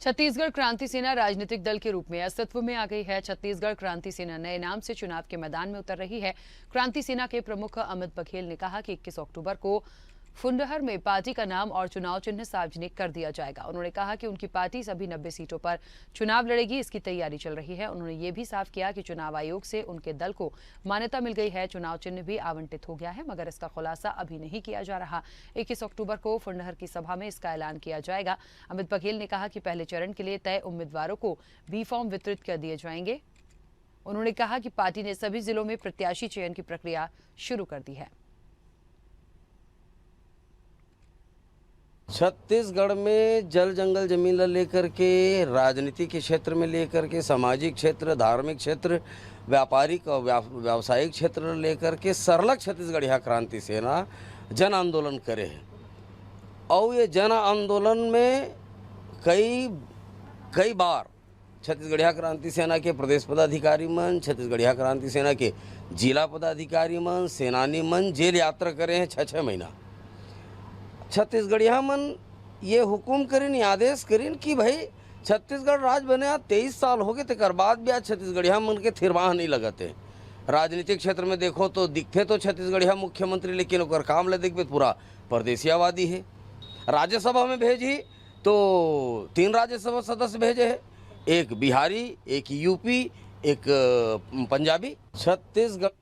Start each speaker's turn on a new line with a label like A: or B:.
A: छत्तीसगढ़ क्रांति सेना राजनीतिक दल के रूप में अस्तित्व में आ गई है। छत्तीसगढ़ क्रांति सेना नए नाम से चुनाव के मैदान में उतर रही है। क्रांति सेना के प्रमुख अमित बघेल ने कहा कि 21 अक्टूबर को फुंडहर में पार्टी का नाम और चुनाव चिन्ह सार्वजनिक कर दिया जाएगा। उन्होंने कहा कि उनकी पार्टी सभी 90 सीटों पर चुनाव लड़ेगी, इसकी तैयारी चल रही है। उन्होंने ये भी साफ किया कि चुनाव आयोग से उनके दल को मान्यता मिल गई है, चुनाव चिन्ह भी आवंटित हो गया है, मगर इसका खुलासा अभी नहीं किया जा रहा। 21 अक्टूबर को फुंडहर की सभा में इसका ऐलान किया जाएगा। अमित बघेल ने कहा कि पहले चरण के लिए तय उम्मीदवारों को बी फॉर्म वितरित कर दिए जाएंगे। उन्होंने कहा कि पार्टी ने सभी जिलों में प्रत्याशी चयन की प्रक्रिया शुरू कर दी है।
B: छत्तीसगढ़ में जल जंगल जमीन लेकर के, राजनीति के क्षेत्र में लेकर के, सामाजिक क्षेत्र, धार्मिक क्षेत्र, व्यापारिक और व्यावसायिक क्षेत्र लेकर के सरलग छत्तीसगढ़िया क्रांति सेना जन आंदोलन करे है। और ये जन आंदोलन में कई बार छत्तीसगढ़िया क्रांति सेना के प्रदेश पदाधिकारी मन, छत्तीसगढ़िया क्रांति सेना के जिला पदाधिकारी मन, सेनानी मन जेल यात्रा करे हैं 6-6 महीना। छत्तीसगढ़िया मन ये हुकुम करें, आदेश करें कि भाई छत्तीसगढ़ राज्य बने 23 साल हो गए, तक बाद भी आज छत्तीसगढ़िया मन के थिरवाह नहीं लगते। राजनीतिक क्षेत्र में देखो तो दिखते तो छत्तीसगढ़िया मुख्यमंत्री, लेकिन ओकर काम ले देखबे पूरा परदेसियावादी है। राज्यसभा में भेजी तो 3 राज्यसभा सदस्य भेजे हैं, एक बिहारी, एक यूपी, एक पंजाबी। छत्तीसगढ़